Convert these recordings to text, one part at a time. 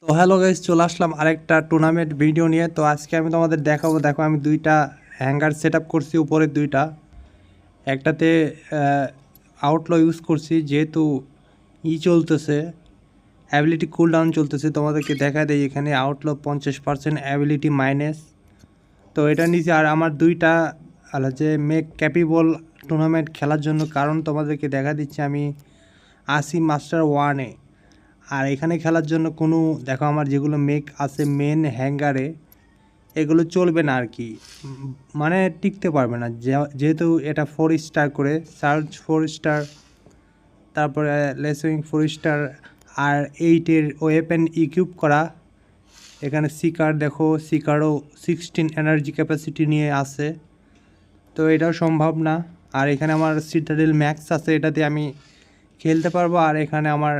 তো hello guys, চলে আসলাম আরেকটা টুর্নামেন্ট ভিডিও নিয়ে। তো আজকে আমি তোমাদের দেখাবো। দেখো, আমি দুইটা হ্যাঙ্গার সেট আপ করছি, উপরের দুইটা। একটাতে আউটলো ইউজ করছি, যেহেতু চলতেছে, অ্যাবিলিটি কুল ডাউন চলতেছে। তোমাদেরকে দেখা দেয় এখানে আউটলো 50% অ্যাবিলিটি মাইনাস। তো এটা নিচে আর আমার দুইটা যে মেক ক্যাপিবল টুর্নামেন্ট খেলার জন্য, কারণ তোমাদেরকে দেখা দিচ্ছি আমি আসি মাস্টার 1-এ। আর এখানে খেলার জন্য কোনো, দেখো আমার যেগুলো মেক আছে মেন হ্যাঙ্গারে, এগুলো চলবে না আর কি, মানে টিকতে পারবে না। যেহেতু এটা 4 স্টার করে, সার্চ 4 স্টার, তারপরে লেসুইং 4 স্টার, আর 8-এর ওয়েপেন ইকুইপ করা। এখানে সিকার দেখো, সিকারও 16 এনার্জি ক্যাপাসিটি নিয়ে আছে, তো এটাও সম্ভব না। আর এখানে আমার সিটাডেল ম্যাক্স আছে, এটাতে আমি খেলতে পারবো। আর এখানে আমার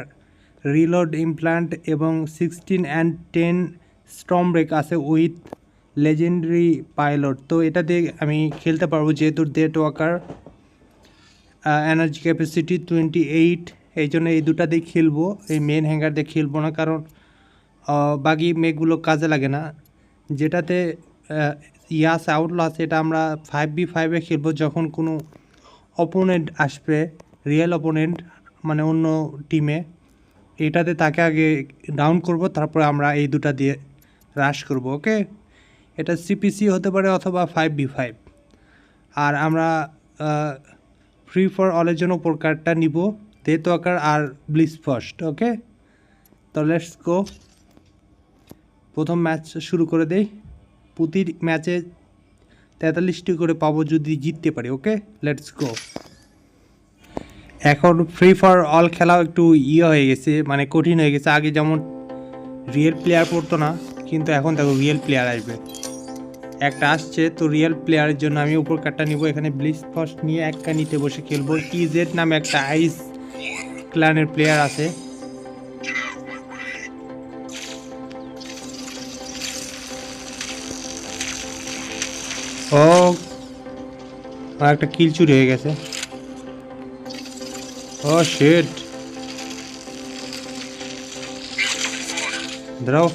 রিলোড ইমপ্ল্যান্ট এবং 16 অ্যান্ড 10 স্টর্ম ব্রেক আছে উইথ লেজেন্ডারি পাইলট। তো এটা দিয়ে আমি খেলতে পারবো, যেহেতু ডেট ওয়াকার এনার্জি ক্যাপাসিটি 28, এই জন্য এই দুটা দিয়ে খেলবো। এই মেন হ্যাঙ্গার দিয়ে খেলবো না, কারণ বাকি মেকগুলো কাজে লাগে না। যেটাতে ইয়াস আউটলো আছে, এটা আমরা 5v5-এ খেলবো। যখন কোনো অপোনেন্ট আসবে, রিয়েল অপোনেন্ট, মানে অন্য টিমে, এটাতে তাকে আগে ডাউন করব, তারপরে আমরা এই দুটা দিয়ে রাশ করব। ওকে, এটা সিপিসি হতে পারে অথবা 5v5। আর আমরা ফ্রি ফর অলের জন্য উপর কার্ডটা নিব, ডেথ ওয়াকার আর ব্লিস ফার্স্ট। ওকে, তো লেটস গো। প্রথম ম্যাচ শুরু করে দেই। প্রতি ম্যাচে 43টি করে পাবো যদি জিততে পারি। ওকে, লেটস গো। এখন ফ্রি ফর অল খেলাও একটু হয়ে গেছে, মানে কঠিন হয়ে গেছে। আগে যেমন রিয়েল প্লেয়ার পড়তো না, কিন্তু এখন দেখো রিয়েল প্লেয়ার আসবে। একটা আসছে, তো রিয়েল প্লেয়ারের জন্য আমি উপর কার্ডটা নিব। এখানে ব্লিস ফার্স্ট নিয়ে একটা নিতে বসে খেলবো। টিজেড নামে একটা আইস ক্ল্যানের প্লেয়ার আছে। ও, একটা কিল চুরি হয়ে গেছে। ও শিট, দাঁড়াও।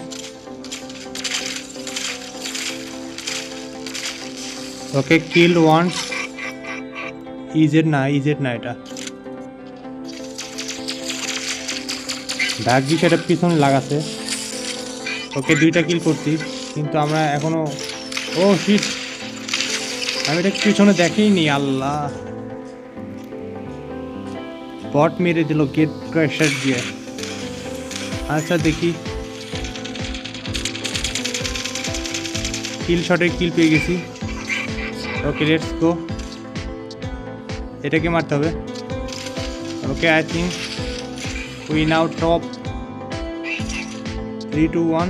ওকে, কিল ওয়ান। ইজেড না এটা ডাক সেটা পিছনে লাগাছে। ওকে, দুইটা কিল করছি, কিন্তু আমরা এখনো, ও শিট, আমি এটা পিছনে দেখিনি। আল্লাহ, বট মেরে দিল গেট ক্র্যাশার দিয়ে। আচ্ছা দেখি, কিল শটে কিল পেয়ে গেছি। Okay, let's go. এটাকে মারতে হবে। Okay, I think we now top 3, 2, 1।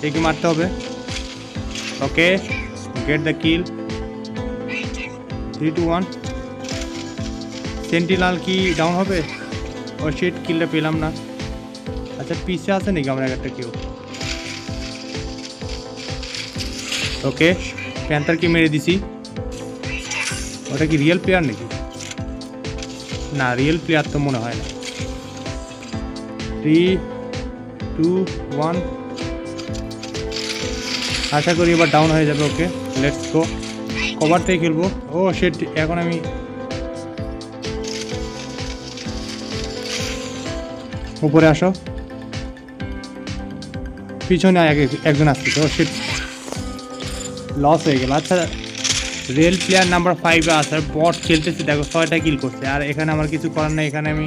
একে মারতে হবে। Okay, get the kill. 3, 2, 1। Sentinel কি ডাউন হবে? ও শিট, কিলটা পেলাম না। আচ্ছা, পিছে আছে নাকি আমরা একটা কেউ? ওকে, প্যান্থার কি মেরে দিছি। ওটা কি রিয়েল প্লেয়ার নাকি? না, রিয়েল প্লেয়ার তো মনে হয় না। 3, 2, 1। আশা করি এবার ডাউন হয়ে যাবে। ওকে, লেটস গো। কভার থেকে খেলবো। ও শিট, এখন আমি উপরে আসো, পিছনে একজন আসছে। ও শিট, লস হয়ে গেল। আচ্ছা, রিয়েল প্লেয়ার নাম্বার 5-এ আসার বট খেলতেছে, দেখো 6টা কিল করছে। আর এখানে আমার কিছু করার নাই। এখানে আমি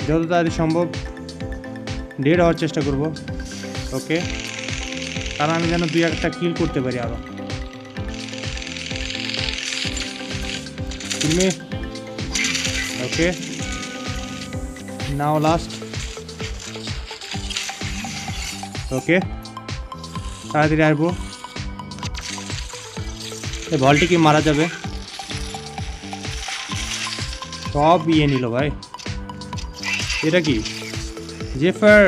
যত তাড়াতাড়ি সম্ভব ডেড হওয়ার চেষ্টা করব। ওকে, কারণ আমি যেন 2-1টা কিল করতে পারি আরও। তুমি ওকে, নাও লাস্ট। ওকে, তাড়াতাড়ি আসবো। এই বলটি কি মারা যাবে? সব নিল ভাই। এটা কি জেফার?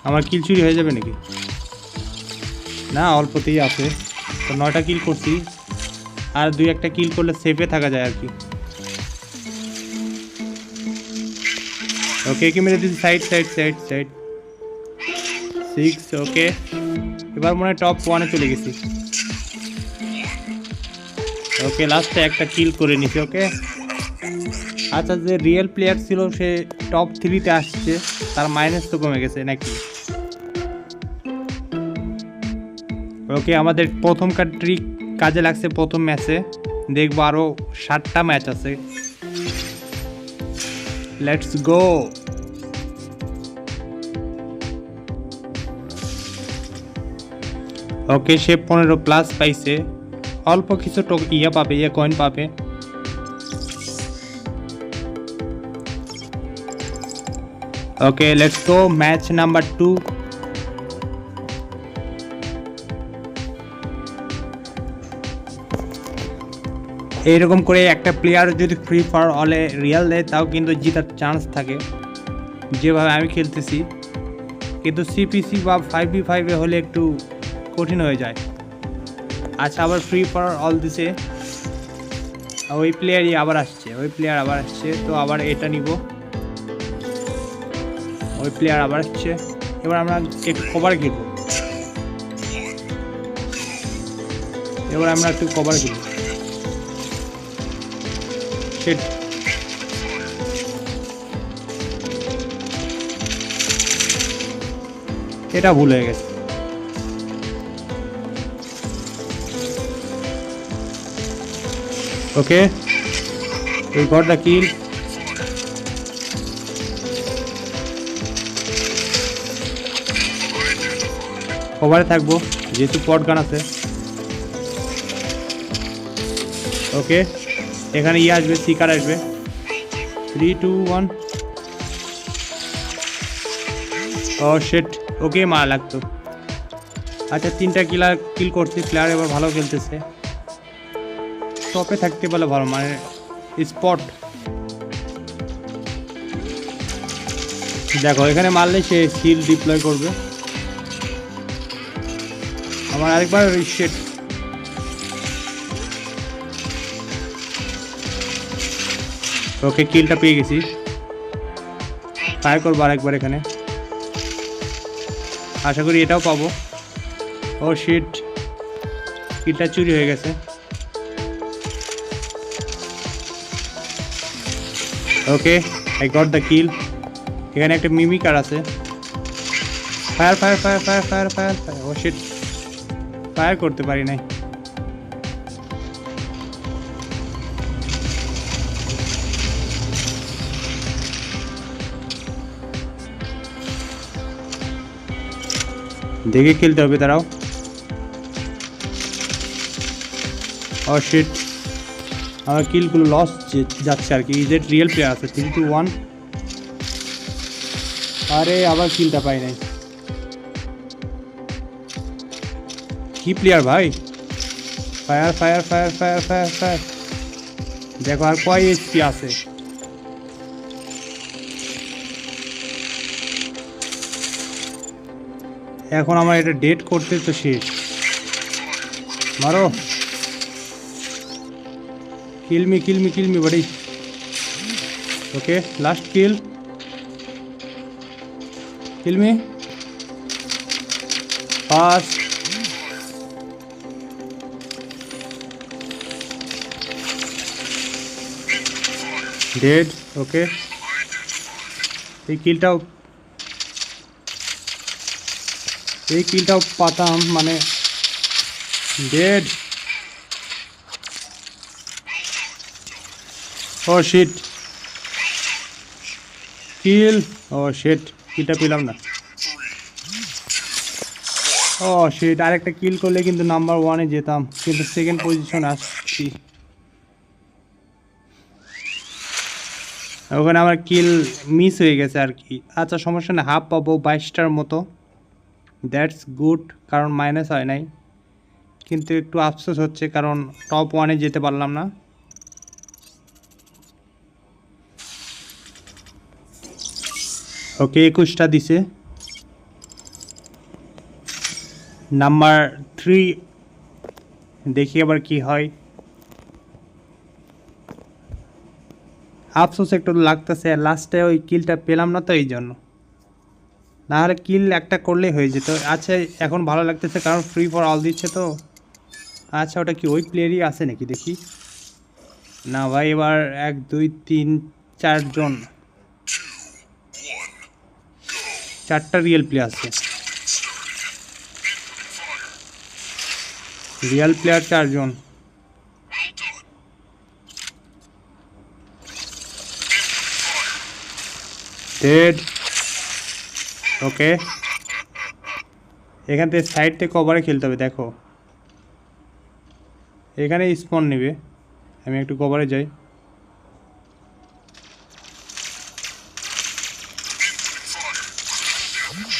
আমার কিল চুরি হয়ে যাবে নাকি? না, অল্পতেই আছে। তো 9টা কিল করছি, আর 2-1টা কিল করলে সেফে থাকা যায় আর কি। ওকে কি মেরে দিচ্ছি সাইড সাইড সাইড সাইড 6 ওকে এবার মনে হয় টপ 1-এ চলে গেছি ওকে লাস্টে একটা কিল করে নিছি ওকে আচ্ছা যে রিয়েল প্লেয়ার ছিল সে টপ 3-তে আসছে তার মাইনাস তো কমে গেছে নাকি ওকে আমাদের প্রথম ট্রিক কাজে লাগছে প্রথম ম্যাচে দেখবো আরো 7টা ম্যাচ আছে লেটস গো ওকে সে 15+ পাইছে অল্প কিছু ইয়ে পাবে ইয়ে কয়েন পাবে ওকে লেটস গো ম্যাচ নাম্বার 2 এইরকম করে একটা প্লেয়ার যদি ফ্রি ফায়ার অলে রিয়েল দেয় তাও কিন্তু জেতার চান্স থাকে যেভাবে আমি খেলতেছি কিন্তু সিপিসি বা 5v5 হলে একটু কঠিন হয়ে যায় আচ্ছা আবার ফ্রি ফায়ার অল দিছে ওই প্লেয়ারই আবার আসছে তো আবার এটা নিব ওই প্লেয়ার আবার আসছে এবার আমরা একটু কভার খেলবো এটা ভুল হয়ে গেছে ওকে এই গডটা কিল কভারে থাকবো যেহেতু পট গান আছে ওকে এখানে ইয়ে আসবে সিকার আসবে 3 2 1 ও শিট ওকে মারা লাগতো আচ্ছা 3টা কিল করছি প্লেয়ার এবার ভালো খেলতেছে টপে থাকতে পারলে ভালো মানে স্পট দেখো এখানে মারলে সে স্কিল ডিপ্লয় করবে আমার আরেকবার শিট ওকে কিলটা পেয়ে গেছি ফায়ার করবো আরেকবার এখানে আশা করি এটাও পাবো ও শিট কিলটা চুরি হয়ে গেছে okay I got the kill এখানে একটা মিমিকার আছে fire fire fire fire fire fire fire oh shit fire করতে পারি নাই দেখে খেলতে হবে তারাও ও শিট আমার কিলগুলো লস যাচ্ছে আর কি ইজেট রিয়েল প্লেয়ার আছে 3 2 1 আরে আবার কিলটা পাই নাই কি প্লেয়ার ভাই fire fire fire fire fire fire দেখো আর কয় এইচপি আছে এখন আমার এটা ডেট করতে তো শেষ মারো kill me buddy okay last kill me fast dead okay এই কিলটাও পাতাম মানে dead oh shit kill oh shit কিলটা পেলাম না oh shit আরেকটা কিল করলে কিন্তু নাম্বার 1 এ যেতাম কিন্তু সেকেন্ড পজিশন আসছি ওখানে আমার কিল মিস হয়ে গেছে আর কি আচ্ছা সমস্যা না হাফ পাবো 22টার মতো দ্যাটস গুড কারণ মাইনাস হয় নাই কিন্তু একটু আফসোস হচ্ছে কারণ টপ 1 এ যেতে পারলাম না ওকে 21টা দিছে নাম্বার 3 দেখি আবার কি হয় আফসোস একটু লাগতেছে, লাস্টে ওই কিলটা পেলাম না তো এই জন্য, নাহলে কিল একটা করলেই হয়ে যেত। আচ্ছা এখন ভালো লাগতেছে কারণ ফ্রি ফর অল দিচ্ছে তো। আচ্ছা ওটা কি ওই প্লেয়ারই আছে নাকি দেখি? না ভাই, এবার 1 2 3 4 জন, 4টা রিয়েল প্লেয়ার আছে, রিয়েল প্লেয়ার 4 জন। ডেড। ওকে, এখান থেকে সাইড থেকে কভারে খেলতে হবে। দেখো এখানে স্পন নেবে, আমি একটু কভারে যাই।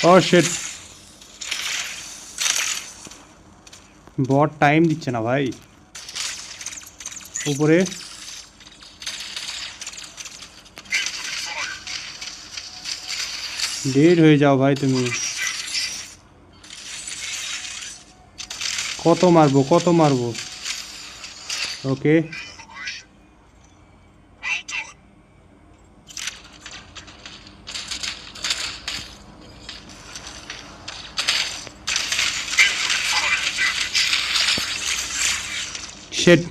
ও শিট, বট টাইম দিচ্ছে না ভাই। উপরে ডেড হয়ে যাও ভাই তুমি। কত মারবো কত মারবো? ওকে, শিট।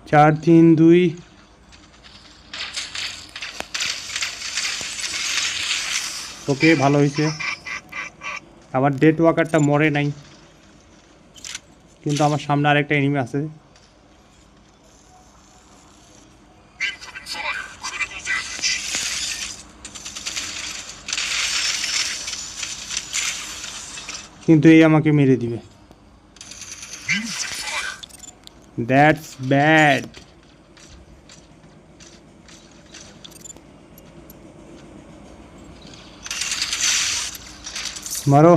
4 3 2। ওকে ভালো হয়েছে, আমার ডেড ওয়াকারটা মরে নাই, কিন্তু আমার সামনে আরেকটা এনিমি আছে। কিন্তু এই আমাকে মেরে দিবে, দ্যাটস ব্যাড। মারো।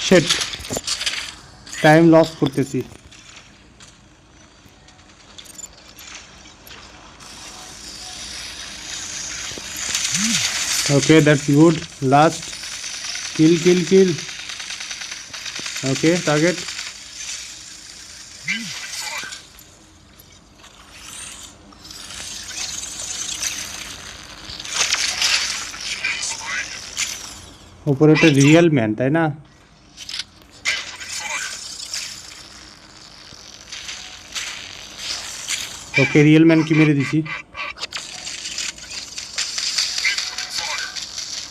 শিট, টাইম লস করতেছি। Okay that's good, last kill kill kill. Okay target. উপরে একটা রিয়েল ম্যান তাই না? ওকে রিয়েল ম্যান কি মেরে দিছি।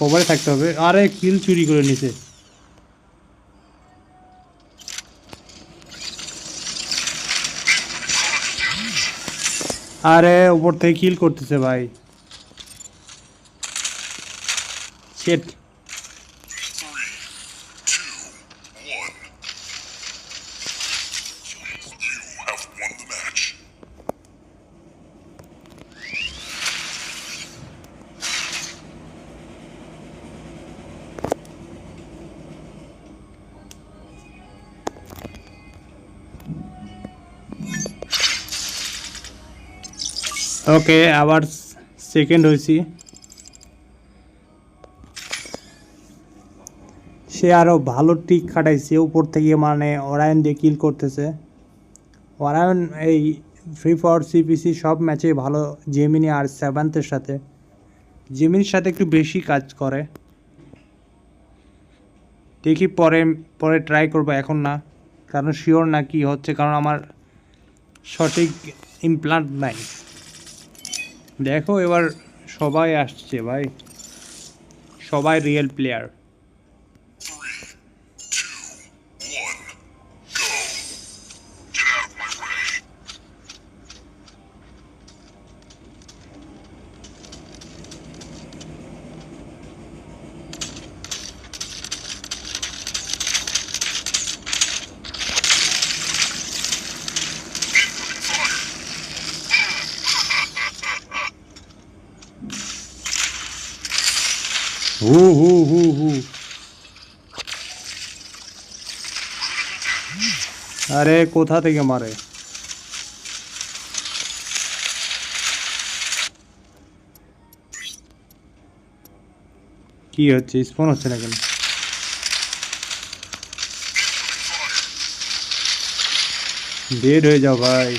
কভারে থাকতে হবে। আরে কিল চুরি করে নিছে। আরে উপর থেকে কিল করতেছে ভাই। শিট। ওকে আবার সেকেন্ড হয়েছি। সে আরও ভালো ট্রিক খাটাইছে উপর থেকে, মানে অরায়ন দিয়ে কিল করতেছে। অরায়ন এই ফ্রি ফায়ার সিপিসি সব ম্যাচে ভালো, জেমিনি আর সেভেন্থের সাথে, জেমিনির সাথে একটু বেশি কাজ করে। দেখি পরে পরে ট্রাই করবো, এখন না, কারণ শিওর না কি হচ্ছে, কারণ আমার সঠিক ইমপ্লান্ট নাই। দেখো এবার সবাই আসছে ভাই, সবাই রিয়েল প্লেয়ার। হু হু হু হু। আরে কোথা থেকে মারে? কি হচ্ছে, স্পন হচ্ছে না কেন? ডেড হয়ে যাও ভাই।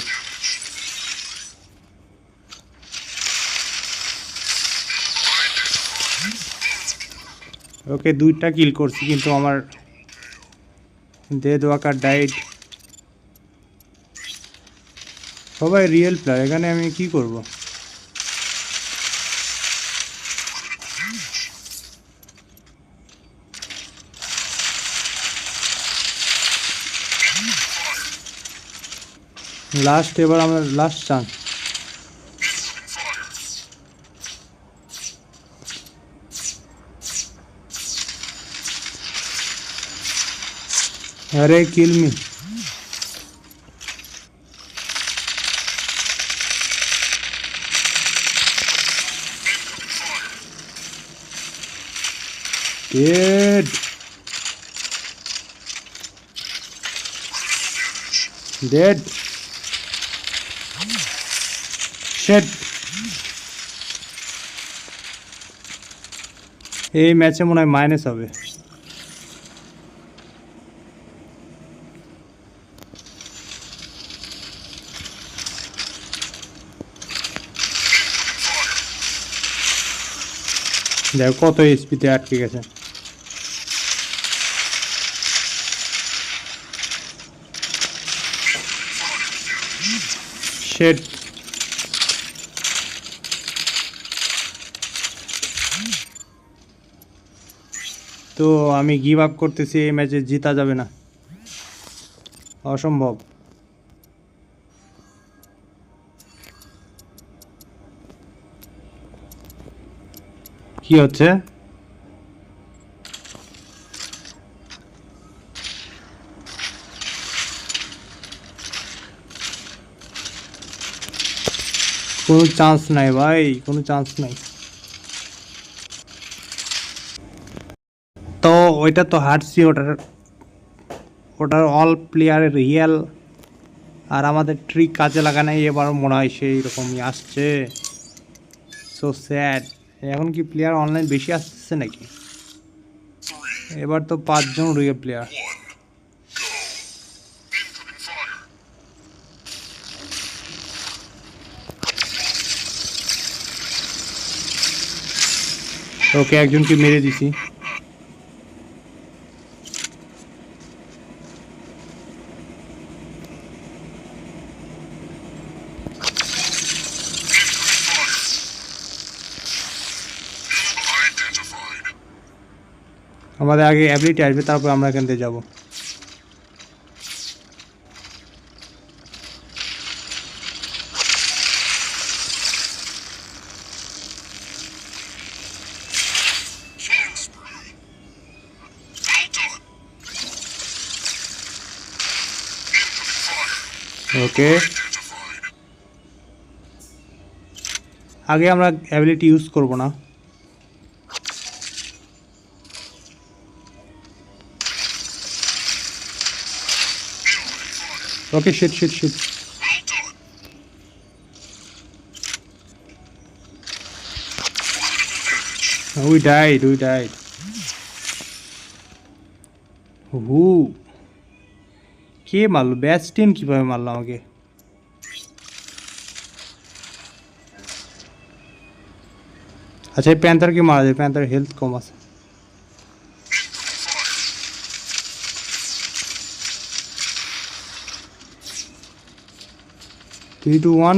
ওকে, 2টা কিল করছি কিন্তু আমার ডেড ওয়াকার ডাইড। সবাই রিয়েল প্লেয়ার, এখানে আমি কি করব? লাস্ট, এবার আমার লাস্ট চান্স। আরে কিল মি। Dead. Dead. Shit. এই ম্যাচে মনে হয় মাইনাস হবে। দেখো কত স্পিডে আটকে গেছে। শিট। তো আমি গিভ আপ করতেছি, এই ম্যাচে জিতা যাবে না, অসম্ভব। কি হচ্ছে? কোনো চান্স নাই ভাই, কোনো চান্স নাই। তো ওইটা তো হারছি, ওটার অল প্লেয়ারের রিয়েল, আর আমাদের ট্রিক কাজে লাগানোই এবার মনে হয় সেই রকমই আসছে। So sad. এখন কি প্লেয়ার অনলাইন বেশি আসছে নাকি? এবার তো 5 জন রিয়েল প্লেয়ার। ওকে, একজনকে মেরে দিছি। আমাদের আগে অ্যাবিলিটি আসবে, তারপর আমরা এখান থেকে যাবো। ওকে, আগে আমরা অ্যাবিলিটি ইউজ করব না। Okay, shit shit shit. We died. হু, কে মারলো? ব্যাস্টিন কিভাবে মারলো আমাকে? আচ্ছা, এই প্যান্থারকে মারা যায়, প্যান্থার হেলথ কম আছে। Three two one.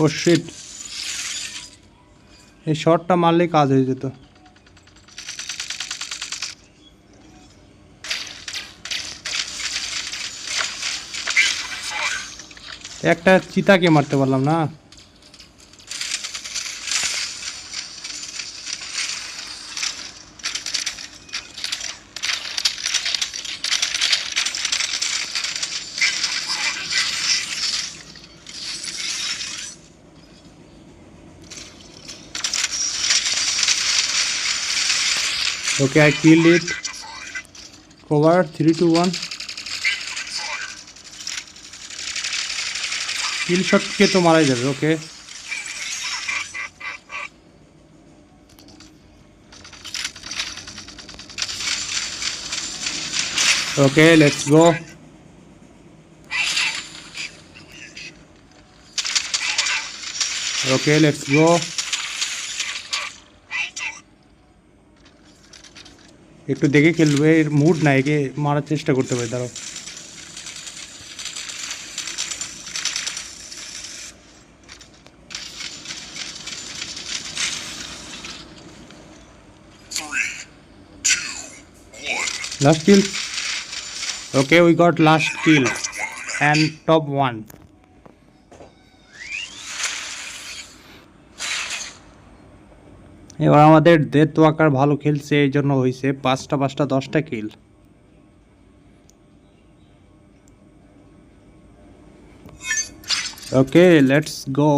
Oh shit, এই শটটা মারলেই কাজ হয়ে যেত। একটা চিতাকে মারতে পারলাম না। Okay, I killed it. Cover 3 2 1. Kill shot के तो मारा जाবে। Okay. Okay, let's go. Okay let's গো। একটু দেখে খেলবে, এর মুড নাই, একে মারার চেষ্টা করতে পারি, দাঁড়াও। Last kill. Okay, we got last kill and top 1. এবার আমাদের ডেথ ওয়াকার ভালো খেলছে, এই জন্য হয়েছে 5টা 10টা কিল। ওকে লেটস গো।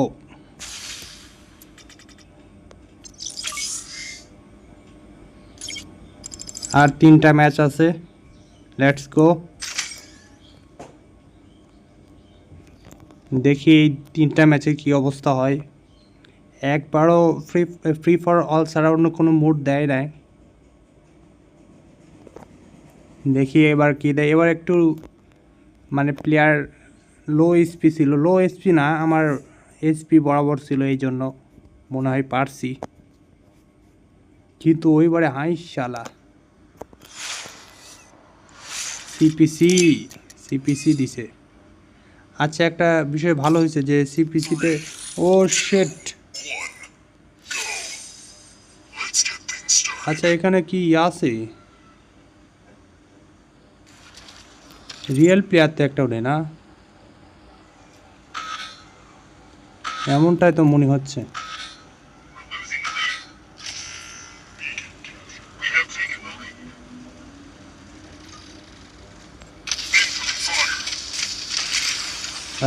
আর 3টা ম্যাচ আছে, লেটস গো। দেখি এই 3টা ম্যাচে কি অবস্থা হয়। একবারও ফ্রি ফর অল ছাড়া অন্য কোনো মুড দেয় নাই। দেখি এবার কি দেয়। এবার একটু মানে প্লেয়ার লো এসপি ছিল, লো এসপি না, আমার এসপি বরাবর ছিল, এই জন্য মনে হয় পারছি। কিন্তু ওইবারে হাই শালা সিপিসি দিছে। আচ্ছা একটা বিষয় ভালো হয়েছে যে সিপিসিতে, ও শেট। আচ্ছা এখানে কি আছে, রিয়েল প্লেয়ার তো একটাও নেই না, এমনটাই তো মনে হচ্ছে।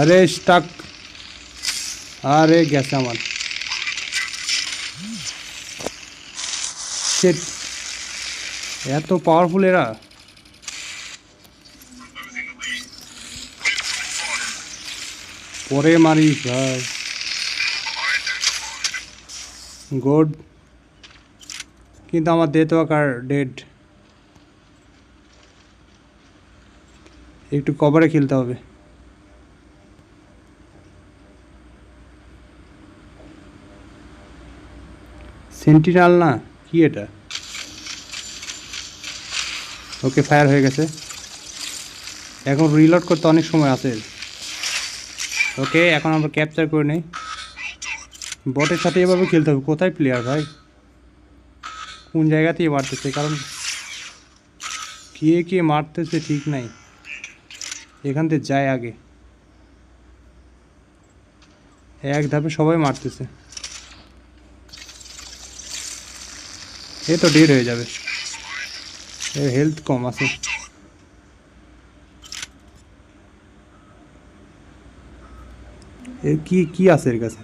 আরে স্টাক, আরে গেছে আমার। শিট, এত পাওয়ারফুল এরা। পরে মারিস ভাই, গুড। কিন্তু আমার ডেথ ওয়াকার ডেড, একটু কভারে খেলতে হবে। সেন্টিনাল না কি এটা? ওকে ফায়ার হয়ে গেছে, এখন রিলোড করতে অনেক সময় আছে। ওকে এখন আমরা ক্যাপচার করে নিই। বটের সাথে এভাবে খেলতে হবে। কোথায় প্লেয়ার ভাই, কোন জায়গাতেই মারতেছে, কারণ কে মারতেছে ঠিক নাই। এখান থেকে যায় আগে, এক ধাপে সবাই মারতেছে। এ তো ডেড হয়ে যাবে, এর হেলথ কম আছে। এর কি আছে এর কাছে?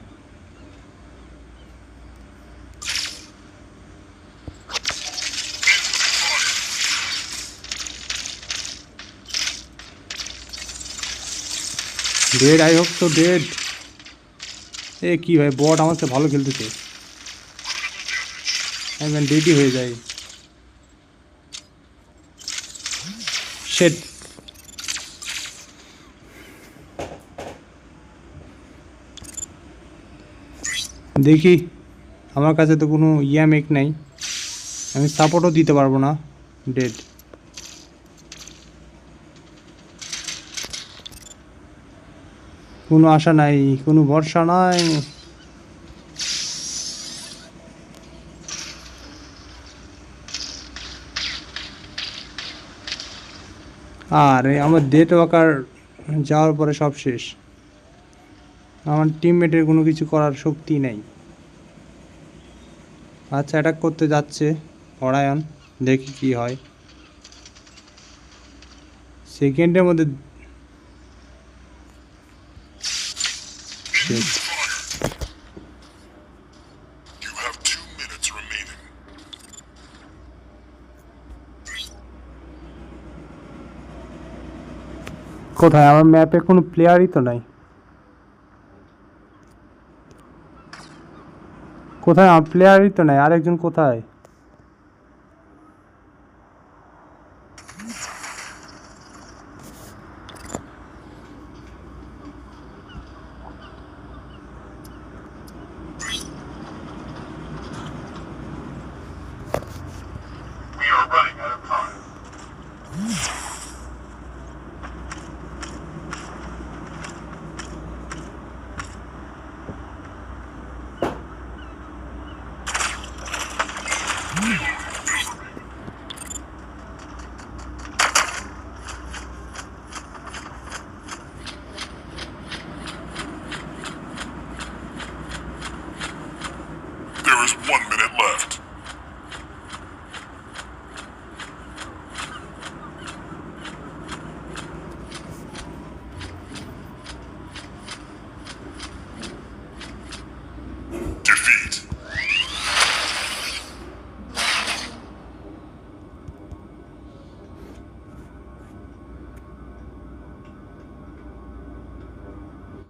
ডেড, আই হোপ তো ডেড। এ কি ভাই, বট আমার সাথে ভালো খেলতেছে, আমি ডেডই হয়ে যাই। শেট, দেখি আমার কাছে তো কোনো মেক নাই, আমি সাপোর্টও দিতে পারবো না। ডেড, কোনো আশা নাই, কোনো ভরসা নাই। আর আমার ডেট ওয়াকার যাওয়ার পরে সব শেষ, আমার টিমমেটের কোনো কিছু করার শক্তি নেই। আচ্ছা অ্যাটাক করতে যাচ্ছে অরায়ন, দেখি কি হয়। সেকেন্ডের মধ্যে কোথায়? আমার ম্যাপে কোনো প্লেয়ারই তো নাই। কোথায়? আমার প্লেয়ারই তো নাই, আরেকজন কোথায়?